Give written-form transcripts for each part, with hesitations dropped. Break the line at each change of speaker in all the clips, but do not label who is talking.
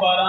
12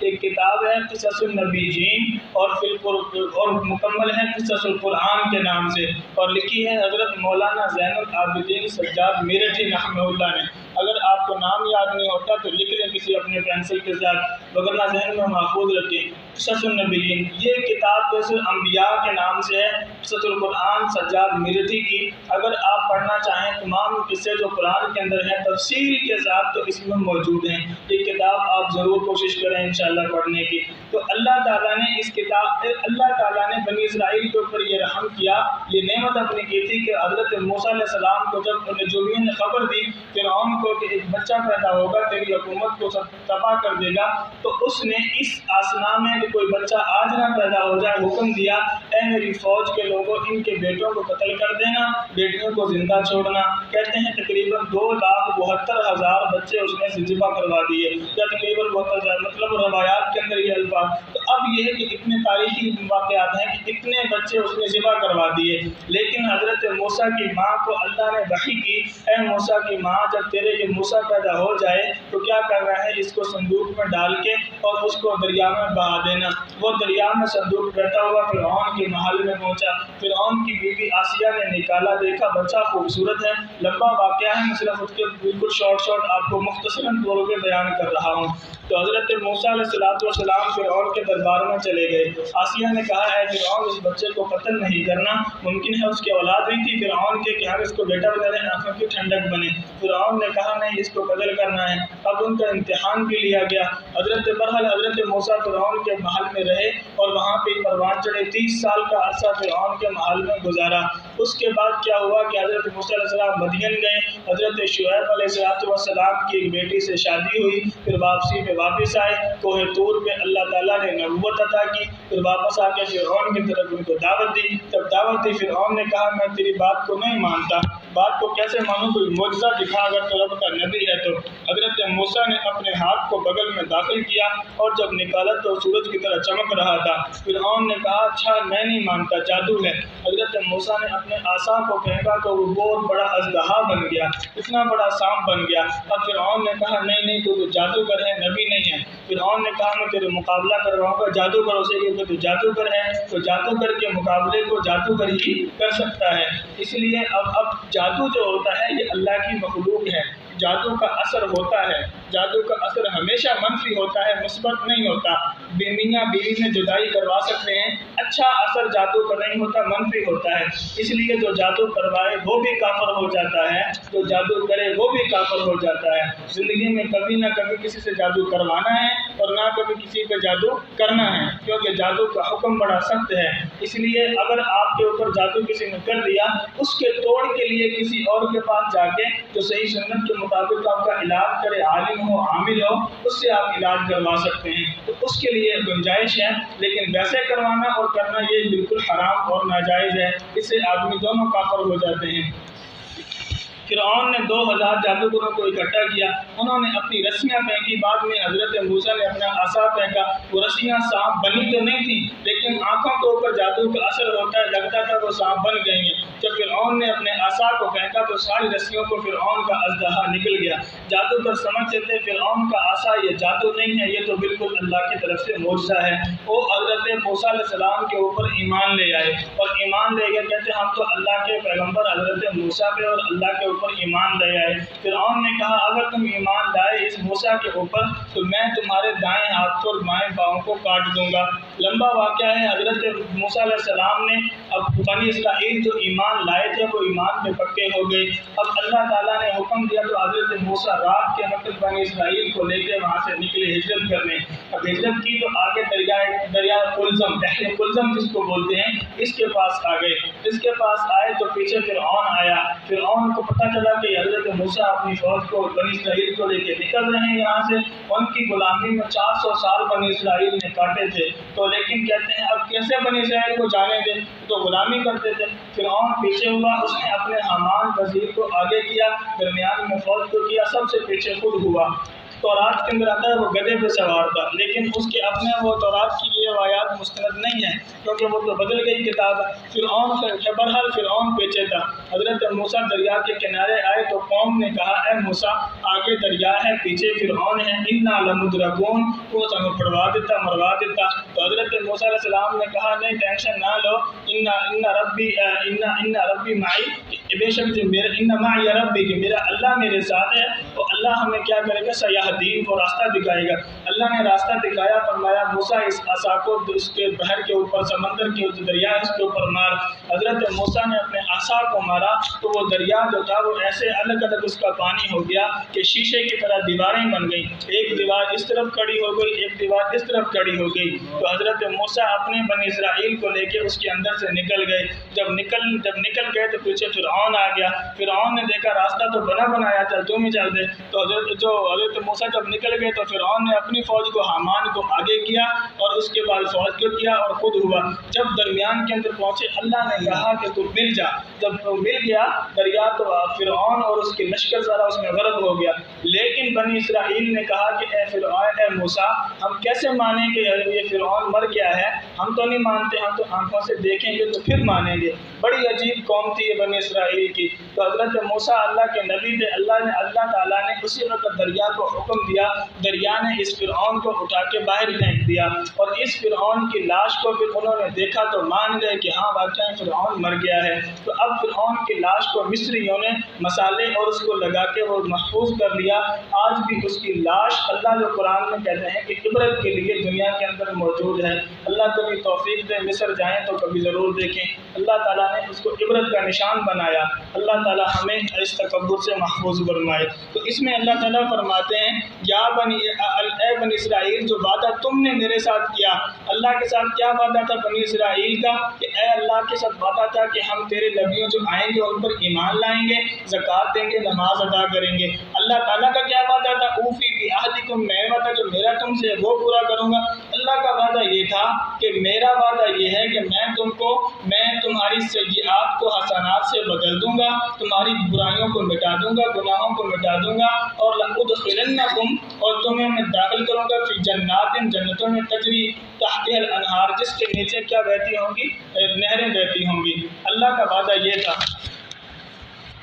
ایک کتاب ہے قصص النبیین اور مکمل ہے قصص القرآن کے نام سے، اور لکھی ہے حضرت مولانا زین العابدین سجاد میرٹھی رحمہ اللہ نے۔ اگر آپ کو نام یاد نہیں ہوتا تو لکھ لیں کسی اپنے پینسل کے ساتھ، وگرنہ ذہن میں محفوظ رکھیں۔ قصص النبیین یہ کتاب قصص الانبیاء کے نام سے ہے، قصص القرآن سجاد میرٹھی کی۔ اگر آپ پڑھنا چاہیں تمام قصے جو قرآن کے اندر ہیں تفصیل کے ساتھ تو اس میں موجود ہیں، یہ کتاب آپ ضرور کوشش کریں انشاءاللہ پڑھنے کی۔ تو اللہ تعالیٰ نے اللہ تعالیٰ نے بنی اسرائیل کے اوپر یہ رحم کیا، یہ نعمت اپنی کی تھی کہ حضرت موسیٰ علیہ السلام کو جب نجومیوں نے خبر دی فرعون کو کہ ایک بچہ پیدا ہوگا تیری حکومت کو سب تباہ کر دے گا، تو اس نے اس آسنا میں کہ کوئی بچہ آج نہ پیدا ہو جائے حکم دیا، اے میری فوج کے لوگوں ان کے بیٹوں کو قتل کر دینا، بیٹیوں کو زندہ چھوڑنا۔ کہتے ہیں تقریباً 2,72,000 بچے اس نے ذبح کروا دیے، یا تقریباً 72,000، مطلب روایات کے اندر یہ الفاظ۔ تو اب یہ ہے کہ اتنے تاریخی واقعات ہیں کہ اتنے بچے اس نے ذبح کروا دیے، لیکن حضرت موسیٰ کی ماں کو اللہ نے وحی کی، اے موسیٰ کی ماں جب تیرے یہ موسیٰ پیدا ہو جائے تو کیا کرنا ہے، اس کو صندوق میں ڈال کے اور اس کو دریا میں بہا دینا۔ وہ دریا میں صندوق بہتا ہوا فرعون کے محل میں پہنچا، فرعون کی بیوی آسیہ نے نکالا، دیکھا بچہ خوبصورت ہے، لمبا واقعہ ہے، میں صرف اس کے بالکل شارٹ آپ کو مختصراً طور پہ بیان کر رہا ہوں۔ تو حضرت موسیٰ علیہ السلام فرعون کے دربار میں چلے گئے۔ آسیہ نے کہا اے فرعون اس بچے کو قتل نہیں کرنا، ممکن ہے اس کی اولاد ہوئی تھی فرعون کے کہ ہم اس کو بیٹا بنا دیں آنکھوں کی ٹھنڈک بنے۔ فرعون نے کہا نہیں اس کو قتل کرنا ہے۔ اب ان کا امتحان بھی لیا گیا۔ حضرت موسیٰ فرعون کے محل میں رہے اور وہاں پہ پروان چڑھے، 30 سال کا عرصہ فرعون کے محل میں گزارا۔ اس کے بعد کیا ہوا کہ حضرت موسیٰ علیہ السلام مدین گئے، حضرت شعیب علیہ السلام کی ایک بیٹی سے شادی ہوئی، پھر واپسی پہ واپس آئے، کوہ طور پہ اللہ تعالیٰ نے نبوت عطا کی، پھر واپس آ کے فرعون کی طرف ان کو دعوت دی۔ جب دعوت دی فرعون نے کہا میں تیری بات کو نہیں مانتا، بات کو کیسے مانوں، کوئی معجزہ دکھا اگر تو رب کا نبی ہے تو۔ حضرت موسیٰ نے اپنے ہاتھ کو بغل میں داخل کیا اور جب نکالا تو سورج کی طرح چمک رہا تھا۔ فرعون نے کہا اچھا میں نہیں مانتا، جادو ہے۔ حضرت موسیٰ نے اپنے عصا کو پھینکا تو وہ بہت بڑا اژدہا بن گیا، اتنا بڑا سانپ بن گیا۔ اب فرعون نے کہا نہیں تو جادوگر ہے، نبی نہیں ہے۔ فرعون نے کہا میں تیرے مقابلہ کرواؤں گا جادوگروں سے، کیونکہ تو جادوگر ہے تو جادوگر کے مقابلے کو جادوگر ہی کر سکتا ہے۔ اس لیے اب جادو جو ہوتا ہے یہ اللہ کی مخلوق ہے، جادو کا اثر ہوتا ہے، جادو کا اثر ہمیشہ منفی ہوتا ہے، مثبت نہیں ہوتا۔ میاں بیوی میں جدائی کروا سکتے ہیں، اچھا اثر جادو کا نہیں ہوتا، منفی ہوتا ہے۔ اس لیے جو جادو کروائے وہ بھی کافر ہو جاتا ہے، جو جادو کرے وہ بھی کافر ہو جاتا ہے۔ زندگی میں کبھی نہ کبھی کسی سے جادو کروانا ہے اور نہ کبھی کسی پہ جادو کرنا ہے، کیونکہ جادو کا حکم بڑا سخت ہے۔ اس لیے اگر آپ کے اوپر جادو کسی نے کر دیا، اس کے توڑ کے لیے کسی اور کے پاس جا کے جو صحیح سنت کے مطابق آپ کا علاج کرے، عالم ہو عامل ہو، اس سے آپ علاج کروا سکتے ہیں، تو اس کے لیے گنجائش ہے، لیکن ویسے کروانا اور کرنا یہ بالکل حرام اور ناجائز ہے، اس سے آدمی دونوں کافر ہو جاتے ہیں۔ فرعون نے 2000 جادوگروں کو اکٹھا کیا، انہوں نے اپنی رسیاں پھینکی، بعد میں حضرت موسیٰ نے اپنا عصا پھینکا، وہ رسیاں سانپ بنی تو نہیں تھی لیکن آنکھوں کے اوپر جادو کا اثر ہوتا ہے، لگتا تھا وہ سانپ بن گئی ہیں۔ جب فرعون نے اپنے عصا کو پھینکا تو ساری رسیوں کو فرعون کا اژدہا نکل گیا۔ جادوگر سمجھتے تھے فرعون کا عصا یہ جادو نہیں ہے، یہ تو بالکل اللہ کی طرف سے معجزہ ہے۔ وہ حضرت موسیٰ علیہ السلام کے اوپر ایمان لے آئے اور ایمان لے گئے، کہتے ہم تو اللہ کے پیغمبر حضرت موسیٰ پہ اور اللہ کے اوپر ایمان لے آئے۔ فرعون نے کہا اگر تم ایمان لائے اس موسیٰ کے اوپر تو میں تمہارے دائیں ہاتھ اور بائیں پاؤں کو کاٹ دوں گا۔ لمبا واقعہ ہے۔ حضرت موسیٰ علیہ السلام نے اب بنی اسرائیل جو ایمان لائے تھے وہ ایمان میں پکے ہو گئے۔ اب اللہ تعالیٰ نے حکم دیا تو حضرت موسیٰ رات کے وقت بنی اسرائیل کو لے کے وہاں سے نکلے ہجرت کرنے۔ اب ہجرت کی تو آگے دریا قلزم، بحر قلزم جس کو بولتے ہیں، اس کے پاس آ گئے۔ اس کے پاس آئے تو پیچھے فرعون آیا۔ فرعون کو پتہ چلا کہ حضرت موسیٰ اپنی فوج کو بنی اسرائیل کو لے کے نکل رہے ہیں یہاں سے، ان کی غلامی میں 400 سال بنی اسرائیل نے کاٹے تھے، تو لیکن کہتے ہیں اب کیسے بنی اسرائیل کو جانے دیں، تو غلامی کرتے تھے۔ فرعون پیچھے ہوا، اس نے اپنے حامان وزیر کو آگے کیا، درمیان میں فوج کو کیا، سب سے پیچھے خود ہوا۔ تورات کے اندر آتا ہے وہ گدھے پہ سوار تھا، لیکن اس کے اپنے وہ تورات کی یہ روایات مستند نہیں ہیں کیونکہ وہ تو بدل گئی کتاب ہے۔ بہرحال فرعون پیچھے تھا۔ حضرت موسیٰ دریا کے کنارے آئے تو قوم نے کہا اے موسیٰ آگے دریا ہے، پیچھے فرعون ہے، انا لمدرکون، وہ ہمیں پڑوا دیتا، مروا دیتا۔ تو حضرت موسیٰ علیہ السلام نے کہا نہیں ٹینشن نہ لو، ان ربی معی، بے شک جو میرا ان معی ربی کہ میرا اللہ میرے ساتھ ہے، تو اللہ ہمیں کیا کرے گا، سیہدین، وہ راستہ دکھائے گا۔ اللہ نے راستہ دکھایا، فرمایا موسیٰ اس عصا کو اس کے بحر کے اوپر، سمندر کے دریا اس کے اوپر مار۔ حضرت موسیٰ نے اپنے عصا کو مارا تو وہ دریا جو تھا وہ ایسے الگ الگ اس کا پانی ہو گیا کہ شیشے کی طرح دیواریں بن گئیں، ایک دیوار اس طرف کھڑی ہو گئی، ایک دیوار اس طرف کھڑی ہو گئی۔ تو حضرت موسیٰ اپنے بنی اسرائیل کو لے کے اس کے اندر سے نکل گئے۔ جب نکل گئے تو پیچھے فرعون آ گیا۔ فرعون نے دیکھا راستہ تو بنا بنایا تھا، تم ہی چل دے۔ تو حضرت موسیٰ جب نکل گئے تو فرعون نے اپنی فوج کو حامان کو آگے کیا اور اس کے بعد فوج کو کیا اور خود ہوا۔ جب درمیان کے اندر پہنچے اللہ نے کہا کہ تم مل جا۔ جب تو مل گیا دریا تو فرعون اور اس کی لشکر سارا اس میں غرق ہو گیا۔ لیکن بنی اسرائیل نے کہا کہ اے فرعون، اے موسیٰ، ہم کیسے مانیں کہ یہ فرعون مر گیا ہے؟ ہم تو نہیں مانتے، ہم تو آنکھوں سے دیکھیں گے تو پھر مانیں گے۔ بڑی عجیب قوم تھی یہ بنی اسرائیل کی۔ تو حضرت موسیٰ اللہ کے نبی تھے، اللہ تعالیٰ نے اسی وقت دریا کو حکم دیا، دریا نے اس فرعون کو اٹھا کے باہر پھینک دیا، اور اس فرعون کی لاش کو پھر انہوں نے دیکھا تو مان گئے کہ ہاں واقعی فرعون مر گیا ہے۔ تو اب فرعون کی لاش کو مصریوں نے مسالے اور اس کو لگا کے وہ محفوظ کر لیا۔ آج بھی اس کی لاش اللہ جو قرآن میں کہتے ہیں کہ عبرت کے لیے دنیا کے اندر موجود ہے۔ اللہ کبھی توفیق دے مصر جائیں تو کبھی ضرور دیکھیں، اللہ تعالیٰ نے اس کو عبرت کا نشان بنایا۔ اللہ تعالیٰ ہمیں اس تکبر سے محفوظ فرمائے۔ تو اس میں اللہ تعالیٰ فرماتے ہیں اے بنی اسرائیل، جو وعدہ تم نے میرے ساتھ کیا، اللہ کے ساتھ کیا وعدہ تھا بنی اسرائیل کا کہ اے اللہ کے ساتھ وعدہ تھا کہ ہم تیرے نبیوں جو آئیں گے ان پر ایمان لائیں گے، زکوٰۃ دیں گے، نماز ادا کریں گے۔ اللہ تعالیٰ کا کیا وعدہ تھا، اوفی بعہدکم، میں وعدہ جو میرا تم سے وہ پورا کروں گا۔ اللہ کا وعدہ یہ تھا کہ میرا وعدہ یہ ہے کہ میں تمہاری سیئات کو حسنات سے بدل دوں گا، تمہاری برائیوں کو مٹا دوں گا، گناہوں کو مٹا دوں گا، اور لأدخلنکم، اور تمہیں میں داخل کروں گا فی جنات، جنتوں میں تجری تحتها الانہار، جس کے نیچے کیا بہتی ہوں گی، نہریں بہتی ہوں گی۔ اللہ کا وعدہ یہ تھا۔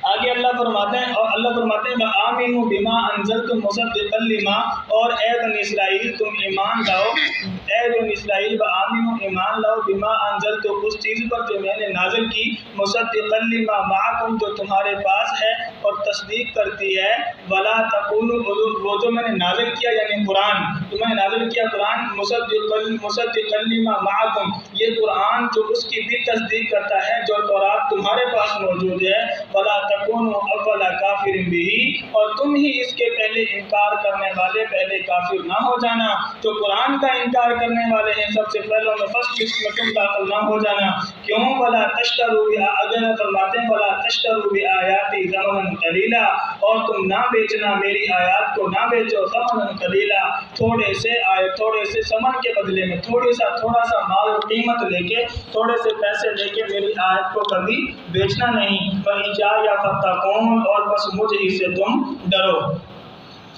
آگے اللہ فرماتے ہیں وَآمِنُوا بِمَا أَنزَلْتُ مُصَدِّقًا لِمَا، اور اے بنی اسرائیل تم ایمان لاؤ، اے بنی اسرائیل وآمنوا، ایمان لاؤ، بما انزلت، اس چیز پر جو میں نے نازل کی، مصدقا لما معکم، جو تمہارے پاس ہے اور تصدیق کرتی ہے، ولا تکونوا، وہ جو میں نے نازل کیا یعنی قرآن، تو میں نے نازل کیا قرآن، مصدقا لما معکم، یہ قرآن جو اس کی بھی تصدیق کرتا ہے جو تورات تمہارے پاس موجود ہے، ولا تکونوا اول کافر بہ، اور تم ہی اس کے پہلے انکار کرنے والے پہلے کافر نہ ہو جانا۔ جو قرآن کا انکار کرنے والے ہیں سب سے پہلے میں فرسٹ لسٹ میں تم داخل نہ ہو جانا۔ کیوں؟ ولا تشتروا، اگر فرماتے ہیں ولا تشتروا بآیاتی ثمنا قلیلا، اور تم نہ بیچنا، میری آیات کو نہ بیچو، ثمنا قلیلا، تھوڑے سے ثمن کے بدلے میں، تھوڑا سا مال و قیمت لے کے، تھوڑے سے پیسے لے کے میری آیت کو کبھی بیچنا نہیں۔ وَإِجَّايَ فَاتَّقُونِ، اور بس مجھ ہی سے تم ڈرو،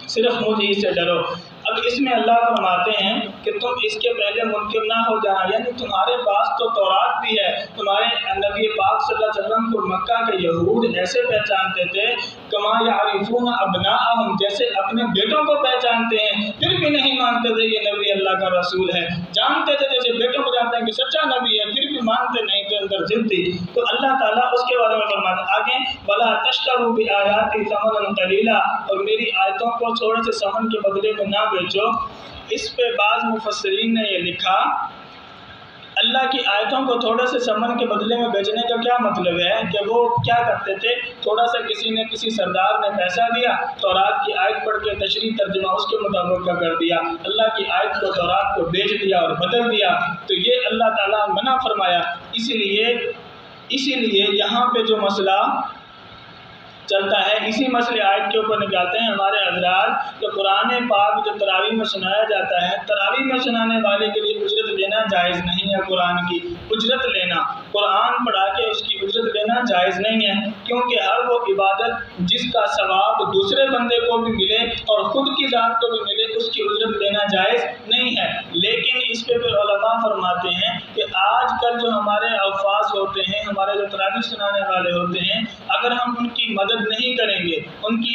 صرف مجھ ہی سے ڈرو۔ اب اس میں اللہ فرماتے ہیں کہ تم اس کے پہلے منکر نہ ہو جانا، یعنی تمہارے پاس تو تورات بھی ہے، تمہارے نبی پاک صلی اللہ علیہ وسلم کو مکہ کے یہود ایسے پہچانتے تھے کما یعرفون ابناءہم، جیسے اپنے بیٹوں کو پہچانتے ہیں، پھر بھی نہیں مانتے تھے یہ نبی اللہ کا رسول ہے، جانتے تھے جیسے بیٹوں کو جانتے ہیں کہ سچا نبی ہے، پھر بھی مانتے نہیں تھے، اندر ضد تھی۔ تو اللہ تعالیٰ اس کے بارے میں فرماتے ہیں آگے ولا تشتروا بآیاتی ثمنا قلیلا، اور میری آیتوں کو تھوڑے سے ثمن کے بدلے میں نہ بیچو۔ اس پہ بعض مفسرین نے یہ لکھا اللہ کی آیتوں کو تھوڑے سے ثمن کے بدلے میں بیچنے کا کیا مطلب ہے کہ وہ کیا کرتے تھے، تھوڑا سا کسی سردار نے پیسہ دیا، تورات کی آیت پڑھ کے تشریح ترجمہ اس کے مطابق کا کر دیا، اللہ کی آیت کو تورات کو بیچ دیا اور بدل دیا، تو یہ اللہ تعالیٰ منع فرمایا۔ اسی لیے یہاں پہ جو مسئلہ چلتا ہے، اسی مسئلے آیت کے اوپر نکالتے ہیں ہمارے حضرات کہ قرآن پاک جو تراویح میں سنایا جاتا ہے، تراویح میں سنانے والے کے لیے اجرت لینا جائز نہیں ہے، قرآن کی اجرت لینا، قرآن پڑھا کے اس کی اجرت لینا جائز نہیں ہے، کیونکہ ہر وہ عبادت جس کا ثواب دوسرے بندے کو بھی ملے اور خود کی ذات کو بھی ملے، اس کی اجرت لینا جائز نہیں ہے۔ لیکن اس پہ پھر علماء فرماتے ہیں کہ آج کل جو ہمارے الفاظ ہوتے ہیں، ہمارے جو تراویح سنانے والے ہوتے ہیں، اگر ہم ان کی مدد نہیں کریں گے،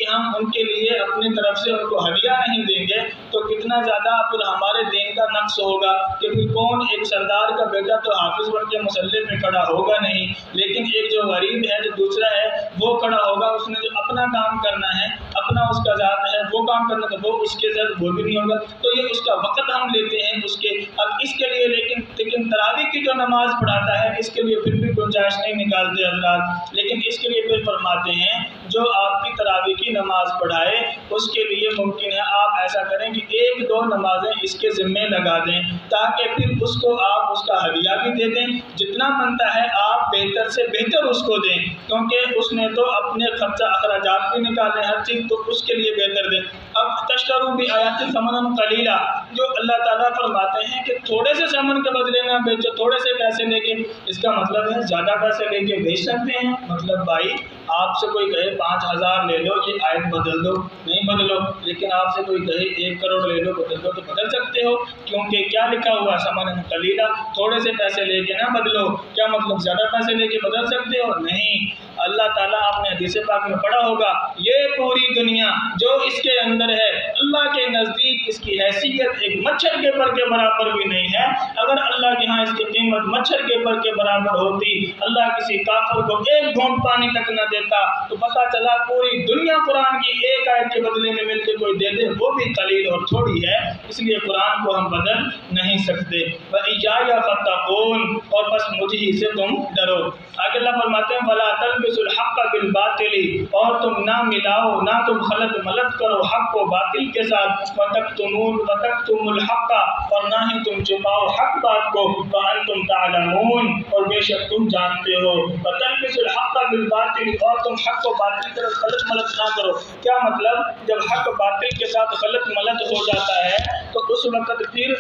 ہم ان کے لیے اپنی طرف سے ان کو ہدیہ نہیں دیں گے، تو کتنا زیادہ پھر ہمارے دین کا نقص ہوگا کہ پھر کون ایک سردار کا بیٹا تو حافظ بن کے مصلی میں کھڑا ہوگا نہیں، لیکن ایک جو غریب ہے، جو دوسرا ہے، وہ کھڑا ہوگا، اس نے جو اپنا کام کرنا ہے، اپنا اس کا ذات ہے، وہ کام کرنا ہے، وہ اس کے ذات وہ بھی نہیں ہوگا، تو یہ اس کا وقت ہم لیتے ہیں اس کے اب اس کے لیے، لیکن تراویح کی جو نماز پڑھاتا ہے اس کے لیے پھر بھی گنجائش نہیں نکالتے حضرات، لیکن اس کے لیے پھر فرماتے ہیں جو آپ کی تراویح کی نماز پڑھائے اس کے لیے ممکن ہے آپ ایسا کریں کہ 1-2 نمازیں اس کے ذمے لگا دیں، تاکہ پھر اس کو آپ اس کا ہدیہ بھی دے دیں، جتنا بنتا ہے آپ بہتر سے بہتر اس کو دیں، کیونکہ اس نے تو اپنے خرچہ اخراجات بھی نکالے، ہر چیز تو اس کے لیے بہتر دیں۔ اب تشتروا بآیات ثمنا قلیلا، جو اللہ تعالیٰ فرماتے ہیں کہ تھوڑے سے ثمن کے بدلے نہ بیچو، تھوڑے سے پیسے لے کے، اس کا مطلب ہے زیادہ پیسے لے کے بیچ سکتے ہیں، مطلب بھائی آپ سے کوئی کہے 5000 لے لو یہ آیت بدل دو، نہیں بدلو، لیکن آپ سے کوئی کہے 1 کروڑ لے لو بدل دو تو بدل سکتے ہو، کیونکہ کیا لکھا ہوا ثمنا قلیلا، تھوڑے سے پیسے لے کے نہ بدلو، کیا مطلب زیادہ پیسے لے کے بدل سکتے ہو؟ نہیں، اللہ تعالیٰ آپ نے حدیث پاک میں پڑھا ہوگا یہ پوری دنیا جو اس کے اندر ہے اللہ کے نزدیک اس کی حیثیت ایک مچھر کے پر کے برابر بھی نہیں ہے، اگر اللہ کے ہاں اس کی قیمت مچھر کے پر کے برابر ہوتی، اللہ کسی کافر کو 1 گھونٹ پانی تک نہ دیتا تو پتہ چلا پوری دنیا قرآن کی ایک آیت کے بدلے میں مل کے کوئی دے دے وہ بھی قلیل اور تھوڑی ہے، اس لیے قرآن کو ہم بدل نہیں سکتے۔ وَإِيَّايَ فَاتَّقُونِ، اور بس مجھ ہی سے تم ڈرو۔ آگے اللہ فرماتے ہیں وَلَا تَلْبِسُوا الْحَقَّ بِالْبَاطِلِ، اور تم نہ ملاؤ، نہ تم خلط ملط کرو حق کو باطل کے ساتھ، وَتَكْتُمُوا الْحَقَّ، اور نہ ہی تم چھپاؤ حق بات کو، وَأَنْتُمْ تَعْلَمُونَ، اور بے شک تم جانتے ہو، وَتَلْبِسُوا الْحَقَّ بِالْبَاطِلِ، اور تم حق کو باطل کے ساتھ خلط ملط نہ کرو۔ کیا مطلب؟ جب حق باطل کے ساتھ خلط ملط ہو جاتا ہے تو اس وقت پھر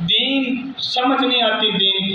دین سمجھ نہیں آتی،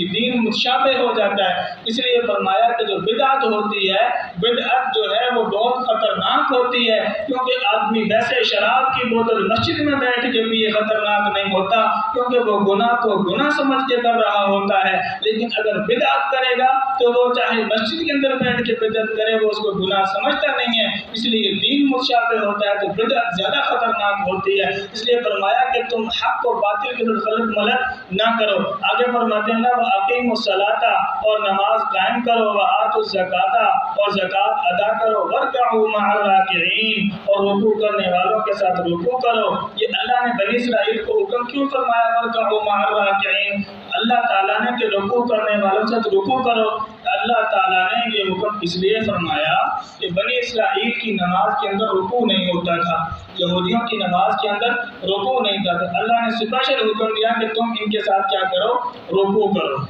دین متشابہ ہو جاتا ہے، اس لیے فرمایا کہ جو بدعت ہوتی ہے، بدعت جو ہے وہ بہت خطرناک ہوتی ہے، کیونکہ آدمی ویسے شراب کی بوتل مسجد میں بیٹھ کے بھی یہ خطرناک نہیں ہوتا، کیونکہ وہ گناہ کو گناہ سمجھ کے کر رہا ہوتا ہے، لیکن اگر بدعت کرے گا تو وہ چاہے مسجد کے اندر بیٹھ کے بدعت کرے وہ اس کو گناہ سمجھتا نہیں ہے، اس لیے دین متشابہ ہوتا ہے تو بدعت زیادہ خطرناک ہوتی ہے، اس لیے فرمایا کہ تم حق کو باطل کے ساتھ خلط ملط نہ کرو۔ آگے فرماتے ہیں وَأَقِیمُوا الصَّلَاةَ، اور نماز قائم کرو، وَآتُوا الزَّکَاةَ، اور زکوٰۃ ادا کرو، وَارْکَعُوا مَعَ الرَّاکِعِینَ، اور رکوع کرنے والوں کے ساتھ رکوع کرو۔ یہ اللہ نے بنی اسرائیل کو حکم کیوں فرمایا وَارْکَعُوا مَعَ الرَّاکِعِینَ؟ اللہ تعالیٰ نے کہ رکوع کرنے والوں کے ساتھ رکوع کرو، اللہ تعالیٰ نے یہ حکم اس لیے فرمایا کہ بنی اسرائیل کی نماز کے اندر رکوع نہیں ہوتا تھا، یہودیوں کی نماز کے اندر رکوع نہیں تھا، تو اللہ نے اسپیشل حکم دیا کہ تم ان کے ساتھ کیا کرو؟ رکوع کرو۔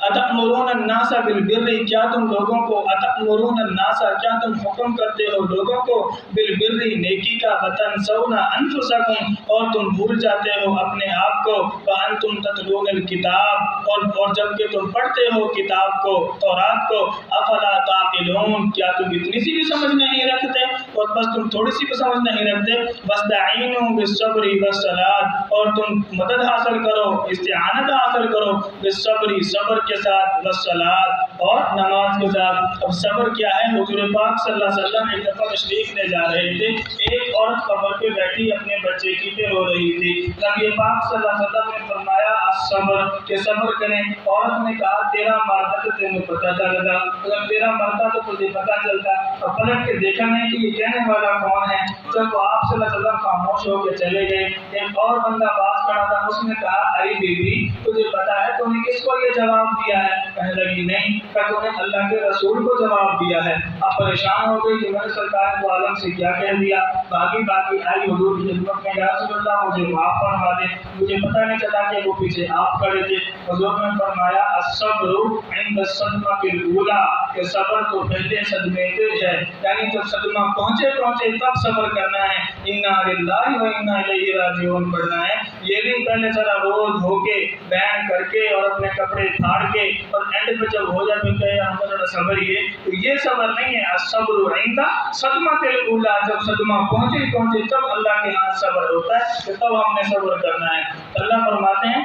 اتأمرون الناس بالبر، کیا تم لوگوں کو اتأمرون الناس، کیا تم حکم کرتے ہو لوگوں کو بالبر نیکی کا، وتنسون انفسکم، اور تم بھول جاتے ہو اپنے آپ کو، وانتم تتلون الکتاب، اور جب کہ تم پڑھتے ہو کتاب کو، تورات کو، افلا تعقلون، کیا تم اتنی سی بھی سمجھ نہیں رکھتے؟ اور بس تم تھوڑی سی بھی سمجھ نہیں رکھتے؟ واستعینوا بالصبر والصلاۃ، اور تم مدد حاصل کرو، استعانت حاصل کرو، بالصبر، صبر کے ساتھ، والصلاۃ، اور نماز کے ساتھ۔ اب صبر کیا ہے؟ حضور پاک صلی اللہ علیہ وسلم ایک دفعہ تشریف لے جا رہے تھے، ایک عورت قبر پہ بیٹھی اپنے بچے کی پہ رو رہی تھی، نبی پاک صلی اللہ علیہ وسلم نے فرمایا الصبر، کہ صبر کریں۔ عورت نے کہا تیرا مرتا تو تمہیں پتہ چلتا، اگر تیرا مرتا تو تجھے پتہ چلتا، اور پلٹ کے دیکھا نہیں کہ یہ کہنے والا کون ہے، جب آپ صلی اللہ علیہ وسلم خاموش ہو کے چلے گئے، ایک اور بندہ پاس کھڑا تھا، اس نے کہا ارے بی بی تجھے پتا ہے تو نے کس کو یہ جواب دیا ہے؟ کہنے لگی نہیں، کہ تو نے اللہ کے رسول کو جواب دیا ہے۔ اب پریشان ہو گئی کہ میں نے سرکار کو عالم سے کیا کہہ دیا، باقی آئی حضور کی خدمت میں، یا رسول اللہ مجھے معاف فرما دے، مجھے پتہ نہیں چلا کہ وہ پیچھے آپ کھڑے تھے۔ حضور نے فرمایا الصبر عند الصدمۃ الاولی، کہ صبر تو پہلے صدمے پہ ہے، یعنی جب صدمہ پہنچے تب صبر کرنا ہے، انا للہ و انا الیہ راجعون پڑھنا ہے، یہ نہیں پہلے ذرا روز ہو کے بیان کر کے اور اپنے کپڑے پھاڑ کے اور اینڈ پہ جب ہو جائے تو کہے ہم کو ذرا صبر، یہ صبر نہیں ہے۔ الصبر عند صدمۃ الاولی، جب صدمہ پہنچے تب اللہ کے ہاں صبر ہوتا ہے، کہ تب ہم نے صبر کرنا ہے۔ اللہ فرماتے ہیں